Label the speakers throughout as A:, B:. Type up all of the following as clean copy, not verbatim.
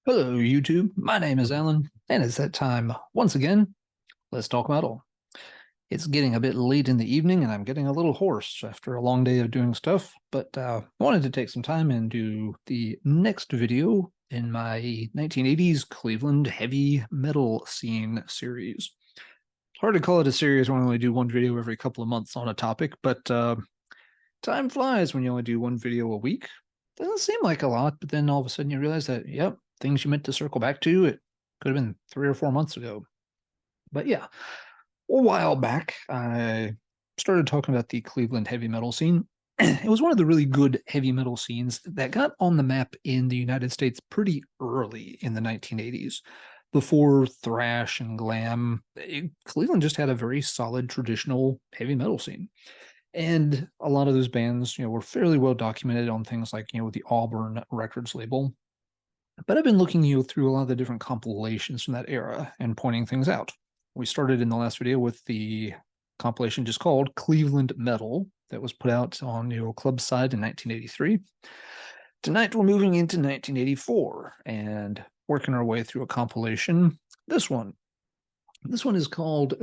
A: Hello, YouTube. My name is Alan, and it's that time once again. Let's talk metal. It's getting a bit late in the evening, and I'm getting a little hoarse after a long day of doing stuff, but I wanted to take some time and do the next video in my 1980s Cleveland heavy metal scene series. It's hard to call it a series when I only do one video every couple of months on a topic, but time flies when you only do one video a week. Doesn't seem like a lot, but then all of a sudden you realize that, yep, things you meant to circle back to, it could have been 3 or 4 months ago. But yeah, a while back, I started talking about the Cleveland heavy metal scene. It was one of the really good heavy metal scenes that got on the map in the United States pretty early in the 1980s. Before thrash and glam, Cleveland just had a very solid traditional heavy metal scene. And a lot of those bands, were fairly well documented on things like, the Auburn Records label. But I've been looking through a lot of the different compilations from that era and pointing things out. We started in the last video with the compilation just called Cleveland Metal that was put out on the club side in 1983. Tonight we're moving into 1984 and working our way through a compilation. This one is called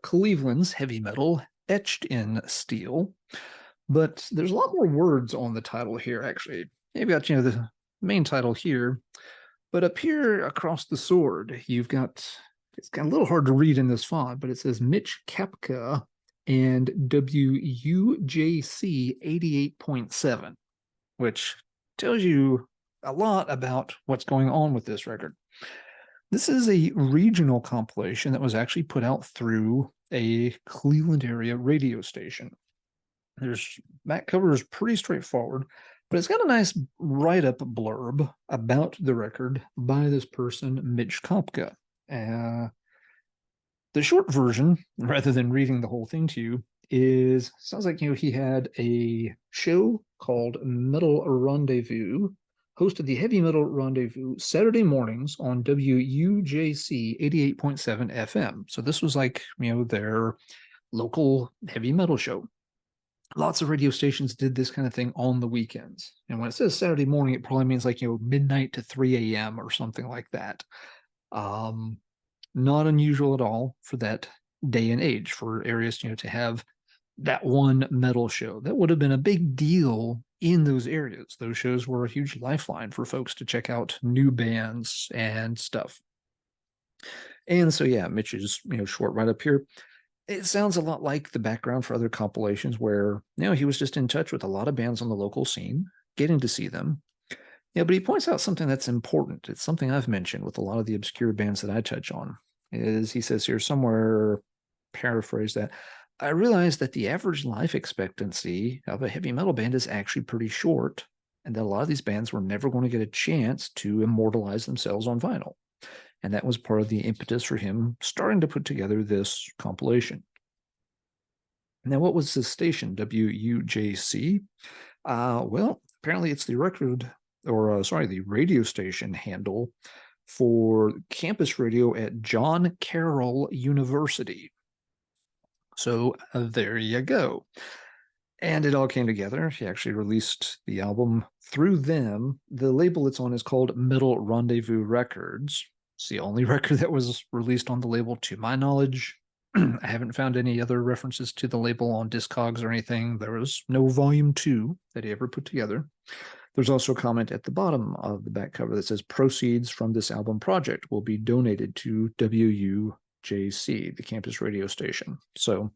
A: Cleveland's Heavy Metal Etched in Steel. But there's a lot more words on the title here, actually. You've got, the main title here, but up here across the sword, you've got, it's kind of a little hard to read in this font, but it says Mitch Kapka and WUJC 88.7, which tells you a lot about what's going on with this record. This is a regional compilation that was actually put out through a Cleveland area radio station. There's back cover is pretty straightforward, but it's got a nice write-up blurb about the record by this person, Mitch Kopka. The short version, rather than reading the whole thing to you, sounds like he had a show called Metal Rendezvous, hosted the Heavy Metal Rendezvous Saturday mornings on WUJC 88.7 FM. So this was like their local heavy metal show. Lots of radio stations did this kind of thing on the weekends. And when it says Saturday morning, it probably means like, midnight to 3 a.m. or something like that. Not unusual at all for that day and age for areas, to have that one metal show. That would have been a big deal in those areas. Those shows were a huge lifeline for folks to check out new bands and stuff. And so, yeah, Mitch's, short right up here. It sounds a lot like the background for other compilations where, he was just in touch with a lot of bands on the local scene, getting to see them. Yeah, but he points out something that's important. It's something I've mentioned with a lot of the obscure bands that I touch on. Is he says here somewhere, paraphrase that, I realized that the average life expectancy of a heavy metal band is actually pretty short, and that a lot of these bands were never going to get a chance to immortalize themselves on vinyl. And that was part of the impetus for him starting to put together this compilation. Now, what was this station, WUJC? Well, apparently it's the the radio station handle for campus radio at John Carroll University. So there you go. And it all came together. He actually released the album through them. The label it's on is called Metal Rendezvous Records. It's the only record that was released on the label to my knowledge. I haven't found any other references to the label on Discogs or anything. There was no volume 2 that he ever put together. There's also a comment at the bottom of the back cover that says proceeds from this album project will be donated to WUJC, the campus radio station. So,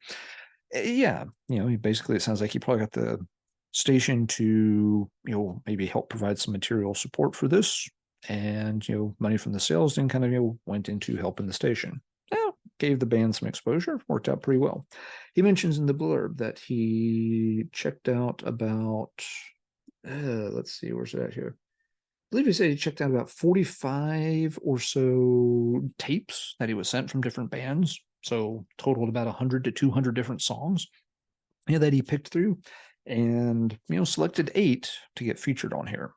A: yeah, basically it sounds like he probably got the station to, maybe help provide some material support for this. And, money from the sales then kind of, went into helping the station. Gave the band some exposure, worked out pretty well. He mentions in the blurb that he checked out about, let's see, where's it at here? I believe he said he checked out about 45 or so tapes that he was sent from different bands. So totaled about 100 to 200 different songs that he picked through and, selected 8 to get featured on here.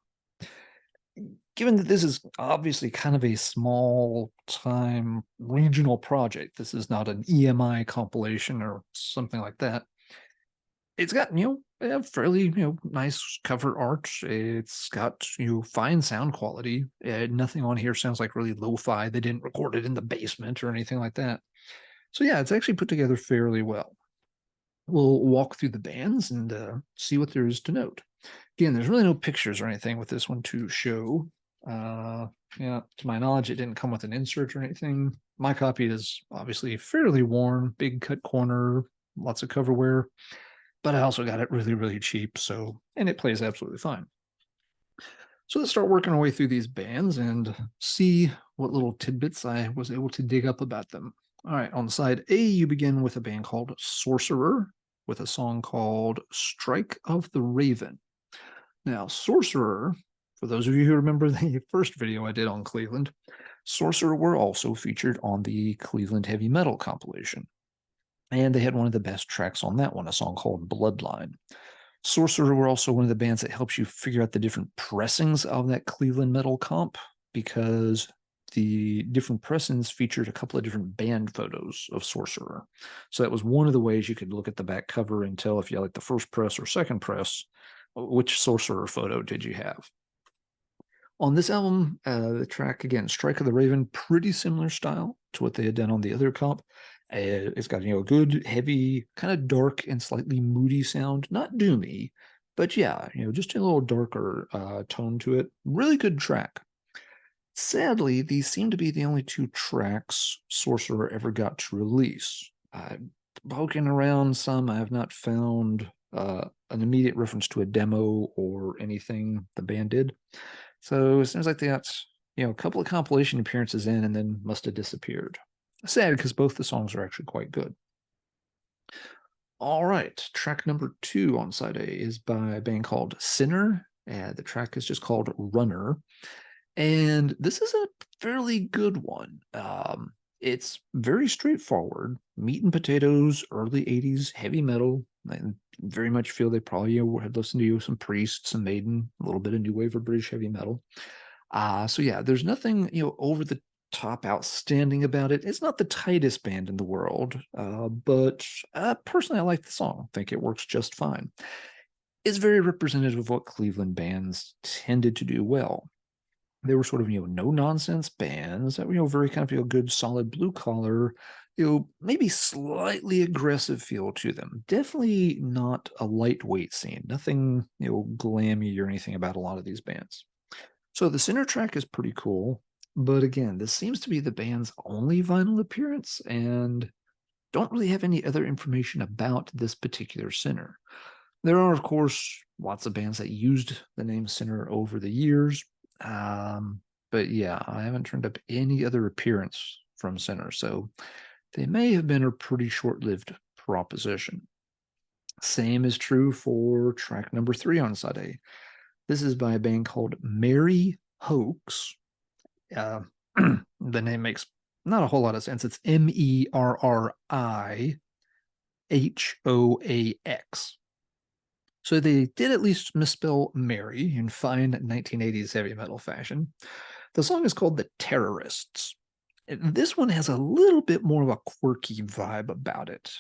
A: Given that this is obviously kind of a small time regional project, this is not an EMI compilation or something like that. It's got, They have fairly, nice cover art. It's got, fine sound quality. Nothing on here sounds like really lo-fi. They didn't record it in the basement or anything like that. So yeah, it's actually put together fairly well. We'll walk through the bands and see what there is to note. Again, there's really no pictures or anything with this one to show. Uh, yeah, to my knowledge, it didn't come with an insert or anything. My copy is obviously fairly worn, big cut corner, lots of cover wear, but I also got it really, really cheap. So, and it plays absolutely fine. So let's start working our way through these bands and see what little tidbits I was able to dig up about them. All right, on side A, you begin with a band called Sorcerer with a song called Strike of the Raven. Now, Sorcerer, for those of you who remember the first video I did on Cleveland, Sorcerer were also featured on the Cleveland heavy metal compilation. And they had one of the best tracks on that one, a song called Bloodline. Sorcerer were also one of the bands that helps you figure out the different pressings of that Cleveland metal comp, because the different pressings featured a couple of different band photos of Sorcerer. So that was one of the ways you could look at the back cover and tell if you like the first press or second press, which Sorcerer photo did you have. On this album, the track, again, Strike of the Raven, pretty similar style to what they had done on the other comp. It's got, a good, heavy, kind of dark and slightly moody sound. Not doomy, but yeah, just a little darker tone to it. Really good track. Sadly, these seem to be the only two tracks Sorcerer ever got to release. Poking around some, I have not found an immediate reference to a demo or anything the band did. So it seems like they got, a couple of compilation appearances in and then must have disappeared. Sad, because both the songs are actually quite good. All right, track number 2 on side A is by a band called Sinner. The track is just called Runner. And this is a fairly good one. It's very straightforward, meat and potatoes, early 80s heavy metal. I very much feel they probably had listened to some Priest, some Maiden, a little bit of new wave of British heavy metal. So yeah, there's nothing over the top outstanding about it. It's not the tightest band in the world, but personally, I like the song. I think it works just fine. It's very representative of what Cleveland bands tended to do well. They were sort of, no nonsense bands that were, very kind of, good, solid blue collar, maybe slightly aggressive feel to them. Definitely not a lightweight scene. Nothing, glammy or anything about a lot of these bands. So the Sinner track is pretty cool. But again, this seems to be the band's only vinyl appearance, and don't really have any other information about this particular Sinner. There are, of course, lots of bands that used the name Sinner over the years. But yeah, I haven't turned up any other appearance from Sinner, so they may have been a pretty short-lived proposition. Same is true for track number 3 on side A. This is by a band called Merry Hoax. The name makes not a whole lot of sense. It's Merrihx. So they did at least misspell Mary in fine 1980s heavy metal fashion. The song is called The Terrorists. This one has a little bit more of a quirky vibe about it.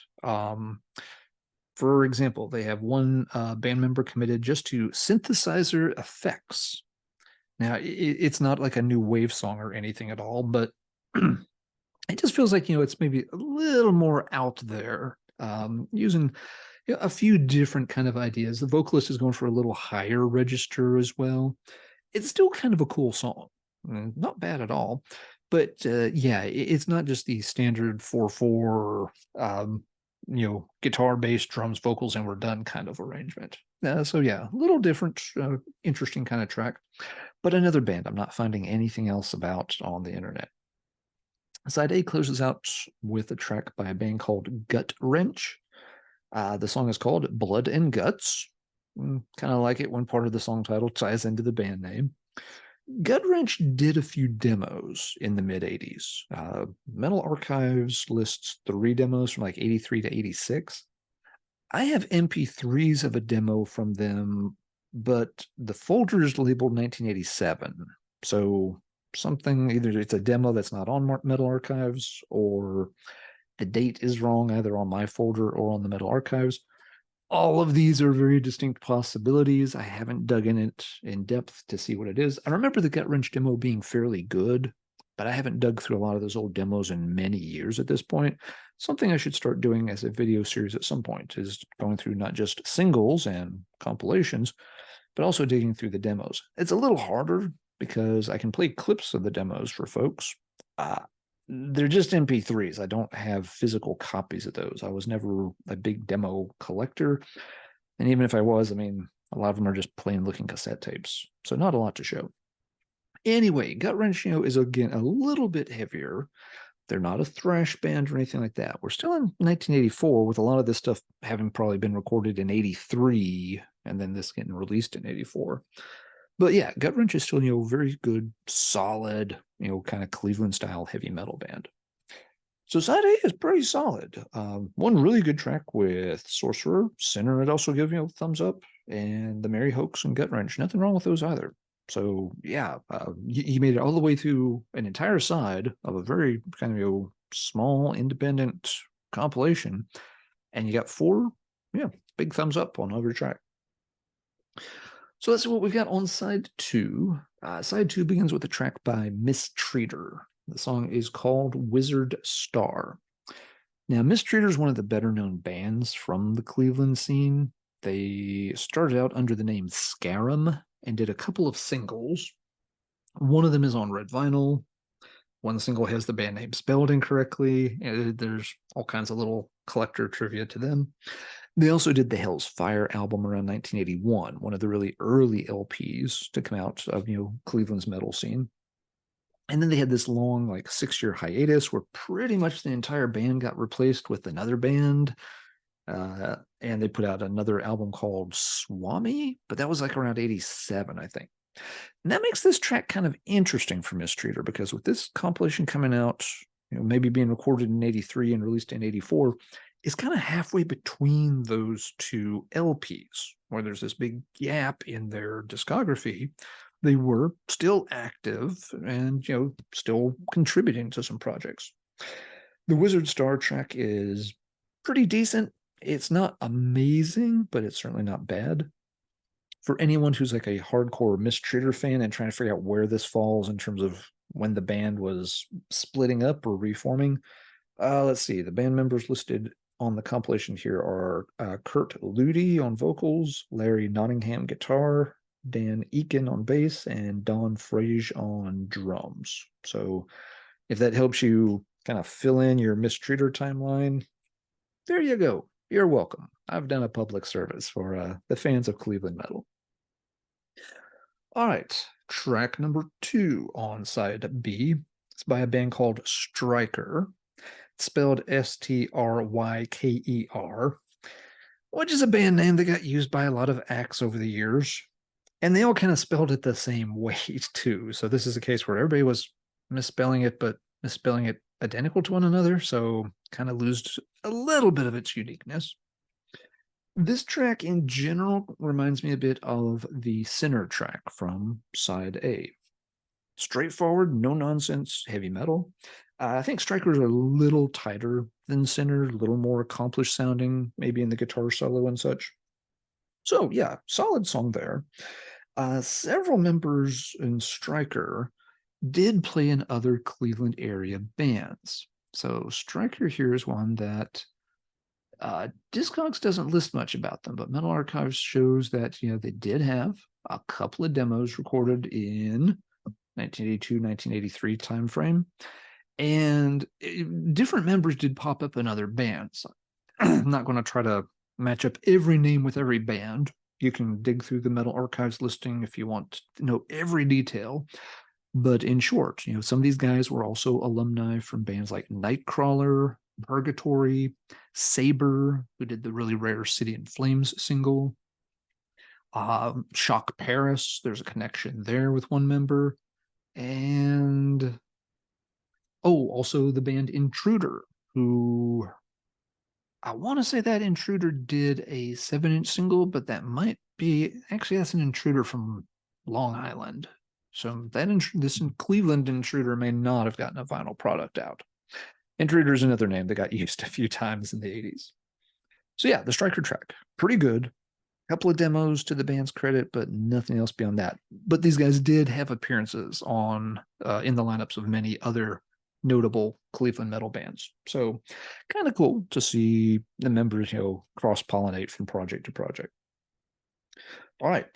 A: For example, they have one band member committed just to synthesizer effects. Now, it's not like a new wave song or anything at all, but it just feels like, it's maybe a little more out there, using a few different kind of ideas. The vocalist is going for a little higher register as well. It's still kind of a cool song. Not bad at all. But yeah, it's not just the standard 4/4, guitar, bass, drums, vocals, and we're done kind of arrangement. So yeah, a little different, interesting kind of track. But another band I'm not finding anything else about on the internet. Side A closes out with a track by a band called Gut Wrench. The song is called Blood and Guts. Kind of like it when part of the song title ties into the band name. Gut Wrench did a few demos in the mid 80s. Metal Archives lists 3 demos from like 83 to 86. I have MP3s of a demo from them, but the folder is labeled 1987. So something, either it's a demo that's not on Metal Archives, or the date is wrong either on my folder or on the Metal Archives. All of these are very distinct possibilities. I haven't dug in it in depth to see what it is. I remember the Gut Wrench demo being fairly good, but I haven't dug through a lot of those old demos in many years at this point. Something I should start doing as a video series at some point is going through not just singles and compilations, but also digging through the demos. It's a little harder because I can play clips of the demos for folks. They're just MP3s. I don't have physical copies of those. I was never a big demo collector. And even if I was, I mean, a lot of them are just plain looking cassette tapes. So not a lot to show. Anyway, Gut Wrench, is again a little bit heavier. They're not a thrash band or anything like that. We're still in 1984 with a lot of this stuff having probably been recorded in 83 and then this getting released in 84. But yeah, Gut Wrench is still, very good, solid, kind of Cleveland style heavy metal band. So side A is pretty solid. One really good track with Sorcerer, Sinner, I'd also give, thumbs up, and the Merry Hoax and Gut Wrench. Nothing wrong with those either. So yeah, he made it all the way through an entire side of a very kind of small independent compilation, and you got 4, big thumbs up on every track. So that's what we've got on side 2. Side 2 begins with a track by Mistreater. The song is called Wizard Star. Now, Mistreater is one of the better known bands from the Cleveland scene. They started out under the name Scarum and did a couple of singles. One of them is on red vinyl. One single has the band name spelled incorrectly. There's all kinds of little collector trivia to them. They also did the Hell's Fire album around 1981, one of the really early LPs to come out of, Cleveland's metal scene. And then they had this long, 6-year hiatus where pretty much the entire band got replaced with another band. And they put out another album called Swami, but that was around 87, I think. And that makes this track kind of interesting for Mistreater because with this compilation coming out, maybe being recorded in 83 and released in 84, it's kind of halfway between those two LPs where there's this big gap in their discography. They were still active and, still contributing to some projects. The Wizard Star track is pretty decent. It's not amazing, but it's certainly not bad. For anyone who's a hardcore Mistreater fan and trying to figure out where this falls in terms of when the band was splitting up or reforming, let's see. The band members listed on the compilation here are Kurt Ludi on vocals, Larry Nottingham guitar, Dan Eakin on bass, and Don Frage on drums. So if that helps you kind of fill in your Mistreater timeline, there you go. You're welcome. I've done a public service for the fans of Cleveland metal. All right, track number 2 on side B. It's by a band called Stryker. It's spelled Stryker, which is a band name that got used by a lot of acts over the years. And they all kind of spelled it the same way, too. So this is a case where everybody was misspelling it, but misspelling it identical to one another. So kind of loses a little bit of its uniqueness. This track in general reminds me a bit of the Sinner track from side A. Straightforward, no nonsense, heavy metal. I think Strikers are a little tighter than Sinner, a little more accomplished sounding, maybe in the guitar solo and such. So yeah, solid song there. Several members in Stryker did play in other Cleveland area bands. So Stryker here is one that Discogs doesn't list much about them, but Metal Archives shows that they did have a couple of demos recorded in 1982, 1983 timeframe, and different members did pop up in other bands. I'm not going to try to match up every name with every band. You can dig through the Metal Archives listing if you want to know every detail. But in short, some of these guys were also alumni from bands like Nightcrawler, Purgatory, Saber, who did the really rare City in Flames single, Shock Paris, there's a connection there with one member, and also the band Intruder, who I want to say that Intruder did a 7-inch single, but that might be, actually that's an Intruder from Long Island. So this Cleveland Intruder may not have gotten a vinyl product out. Intruder is another name that got used a few times in the 80s. So yeah, the Striker track, pretty good. Couple of demos to the band's credit, but nothing else beyond that. But these guys did have appearances on in the lineups of many other notable Cleveland metal bands. So kind of cool to see the members, cross pollinate from project to project. All right,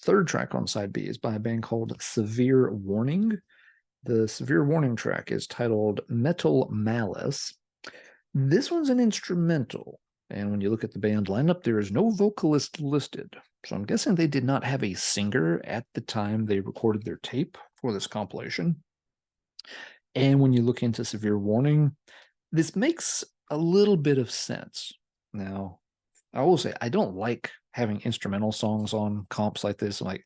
A: third track on side B is by a band called Severe Warning. The Severe Warning track is titled Metal Malice. This one's an instrumental, and when you look at the band lineup, there is no vocalist listed. So I'm guessing they did not have a singer at the time they recorded their tape for this compilation. And when you look into Severe Warning, this makes a little bit of sense. Now, I will say I don't like having instrumental songs on comps like this. I'm like,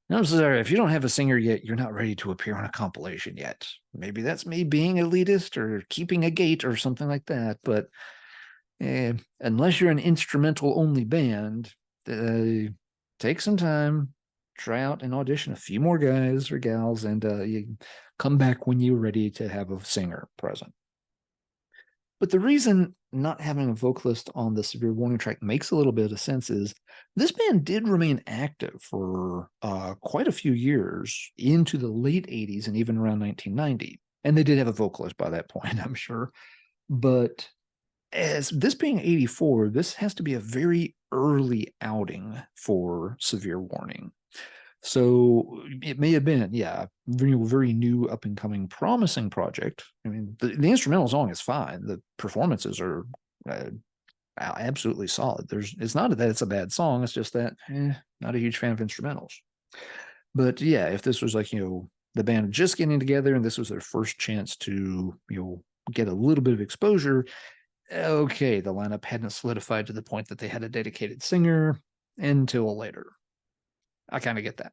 A: no, sorry, if you don't have a singer yet, you're not ready to appear on a compilation yet. Maybe that's me being elitist or keeping a gate or something like that. But unless you're an instrumental only band, take some time, try out and audition a few more guys or gals, and you come back when you're ready to have a singer present. But the reason not having a vocalist on the Severe Warning track makes a little bit of sense is this band did remain active for quite a few years into the late 80s and even around 1990. And they did have a vocalist by that point, I'm sure. But as this being 84, this has to be a very early outing for Severe Warning. So it may have been, yeah, very new, up and coming, promising project. I mean, the instrumental song is fine. The performances are absolutely solid. It's not that it's a bad song. It's just that not a huge fan of instrumentals. But yeah, if this was like the band just getting together and this was their first chance to get a little bit of exposure, okay, the lineup hadn't solidified to the point that they had a dedicated singer until later. I kind of get that.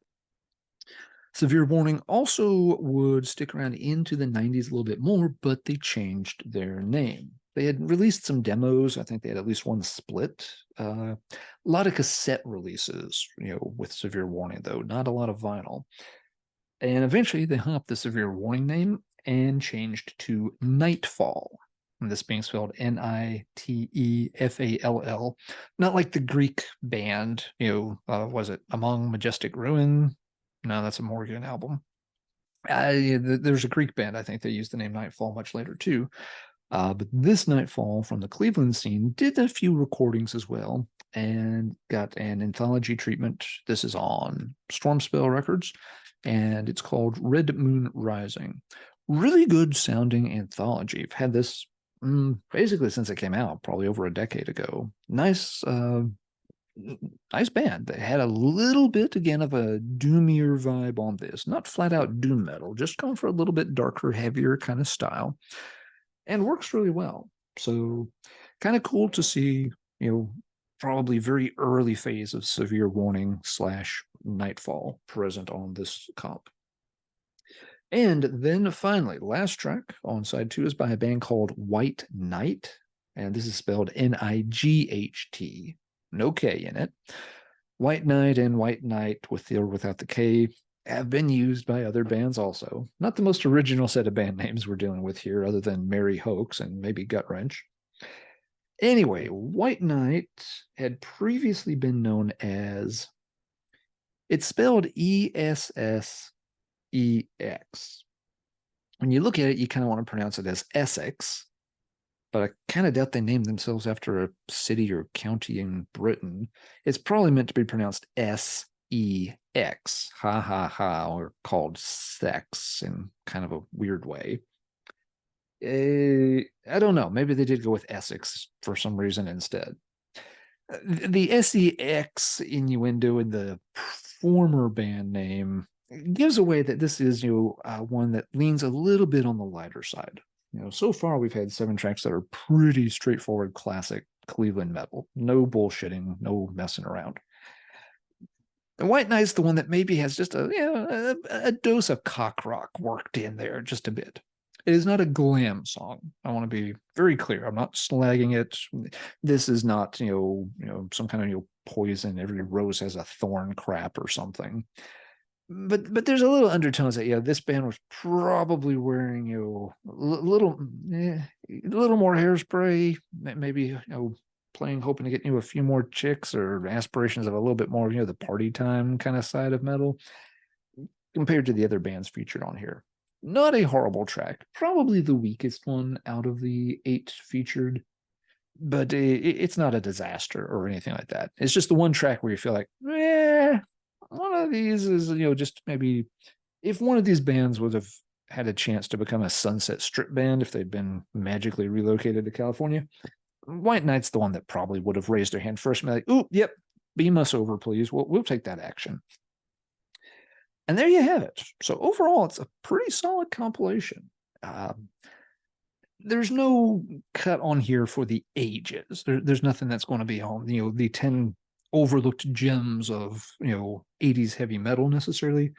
A: Severe Warning also would stick around into the 90s a little bit more, but they changed their name. They had released some demos. I think they had at least one split. A lot of cassette releases, with Severe Warning, though, not a lot of vinyl. And eventually they hung up the Severe Warning name and changed to Nightfall. And this being spelled Nitefall, not like the Greek band, was it Among Majestic Ruin? No, that's a Morgan album. There's a Greek band, I think they used the name Nightfall much later too. But this Nightfall from the Cleveland scene did a few recordings as well and got an anthology treatment. This is on Stormspell Records, and it's called Red Moon Rising. Really good sounding anthology. I've had this basically since it came out, probably over a decade ago. Nice band. They had a little bit, again, of a doomier vibe on this. Not flat out doom metal, just going for a little bit darker, heavier kind of style. And works really well. So kind of cool to see, probably very early phase of Severe Warning / Nightfall present on this comp. And then finally, last track on side 2 is by a band called White Knight. And this is spelled Night. No K in it. White Knight and White Knight with or without the K have been used by other bands also. Not the most original set of band names we're dealing with here, other than Merry Hoax and maybe Gut Wrench. Anyway, White Knight had previously been known as, it's spelled Essex. When you look at it, you kind of want to pronounce it as Essex, but I kind of doubt they named themselves after a city or county in Britain. It's probably meant to be pronounced Sex, ha ha ha, or called sex in kind of a weird way. I don't know. Maybe they did go with Essex for some reason instead. The SEX innuendo in the former band name gives away that this is one that leans a little bit on the lighter side. So far we've had 7 tracks that are pretty straightforward classic Cleveland metal. No bullshitting, no messing around. And White Knight's the one that maybe has just a dose of cock rock worked in there just a bit. It is not a glam song. I want to be very clear. I'm not slagging it. This is not, some kind of poison. Every rose has a thorn crap or something. But there's a little undertones that this band was probably wearing a little more hairspray, maybe playing, hoping to get a few more chicks or aspirations of a little bit more, the party time kind of side of metal, compared to the other bands featured on here. Not a horrible track, probably the weakest one out of the 8 featured, but it's not a disaster or anything like that. It's just the one track where you feel like, one of these is, just maybe if one of these bands would have had a chance to become a Sunset Strip band if they'd been magically relocated to California, White Knight's the one that probably would have raised their hand first and be like, "Ooh, yep, beam us over, please. We'll take that action." And there you have it. So overall, it's a pretty solid compilation. There's no cut on here for the ages. There's nothing that's going to be on, the 10 overlooked gems of, 80s heavy metal necessarily.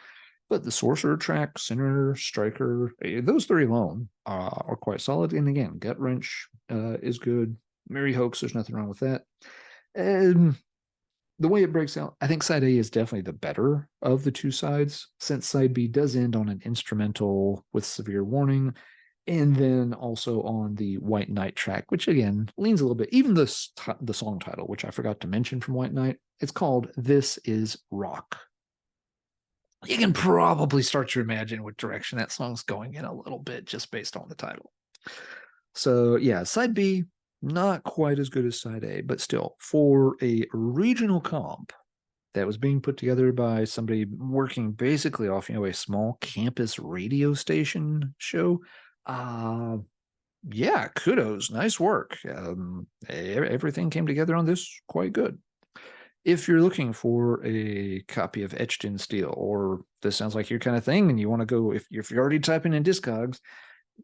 A: But the Sorcerer track, Sinner, Striker, those 3 alone are quite solid. And again, Gut Wrench is good. Merry Hoax, there's nothing wrong with that. And the way it breaks out, I think side A is definitely the better of the 2 sides, since side B does end on an instrumental with Severe Warning, and then also on the White Knight track, which again leans a little bit. Even the song title, which I forgot to mention from White Knight, it's called This Is Rock. You can probably start to imagine what direction that song's going in a little bit just based on the title. So yeah, side B, not quite as good as side A, but still, for a regional comp that was being put together by somebody working basically off, a small campus radio station show, yeah, kudos, nice work. Everything came together on this quite good. If you're looking for a copy of Etched in Steel, or this sounds like your kind of thing, and you want to go, if you're already typing in Discogs,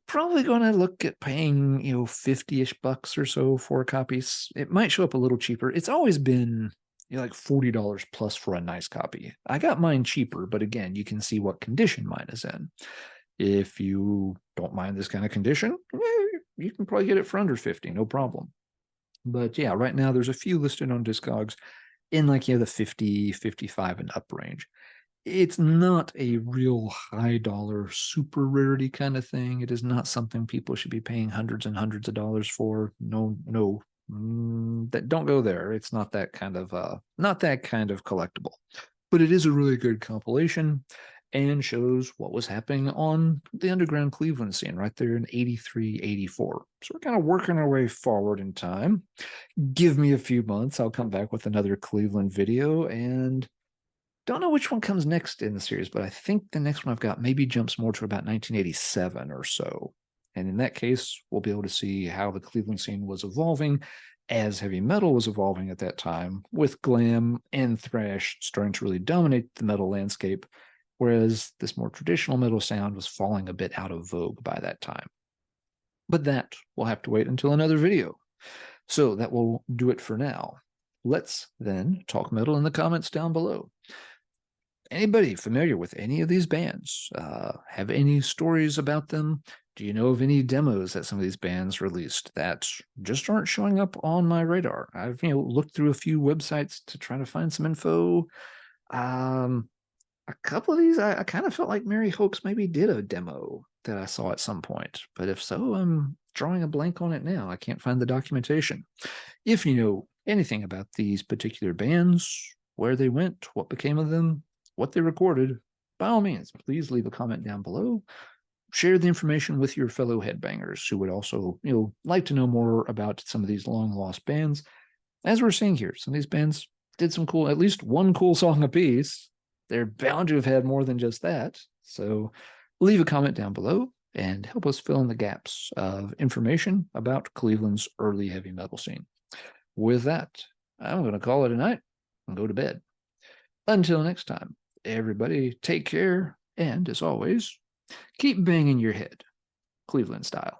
A: probably going to look at paying, 50-ish bucks or so for copies. It might show up a little cheaper. It's always been like $40 plus for a nice copy. I got mine cheaper, but again, you can see what condition mine is in. If you don't mind this kind of condition, you can probably get it for under 50, no problem. But yeah, right now there's a few listed on Discogs in like, the 50, 55 and up range. It's not a real high dollar, super rarity kind of thing. It is not something people should be paying hundreds and hundreds of dollars for. No, that don't go there. It's not that kind of collectible, but it is a really good compilation and shows what was happening on the underground Cleveland scene right there in 83, 84. So we're kind of working our way forward in time. Give me a few months. I'll come back with another Cleveland video, and don't know which one comes next in the series, but I think the next one I've got maybe jumps more to about 1987 or so. And in that case, we'll be able to see how the Cleveland scene was evolving as heavy metal was evolving at that time, with glam and thrash starting to really dominate the metal landscape, whereas this more traditional metal sound was falling a bit out of vogue by that time. But that will have to wait until another video. So that will do it for now. Let's then talk metal in the comments down below. Anybody familiar with any of these bands? Have any stories about them? Do you know of any demos that some of these bands released that just aren't showing up on my radar? I've looked through a few websites to try to find some info. A couple of these, I kind of felt like Merry Hoax maybe did a demo that I saw at some point. But if so, I'm drawing a blank on it now. I can't find the documentation. If you know anything about these particular bands, where they went, what became of them, what they recorded, by all means, please leave a comment down below. Share the information with your fellow headbangers who would also, like to know more about some of these long-lost bands. As we're seeing here, some of these bands did some cool, at least one cool song apiece. They're bound to have had more than just that. So leave a comment down below and help us fill in the gaps of information about Cleveland's early heavy metal scene. With that, I'm going to call it a night and go to bed. Until next time, everybody take care, and as always, keep banging your head, Cleveland style.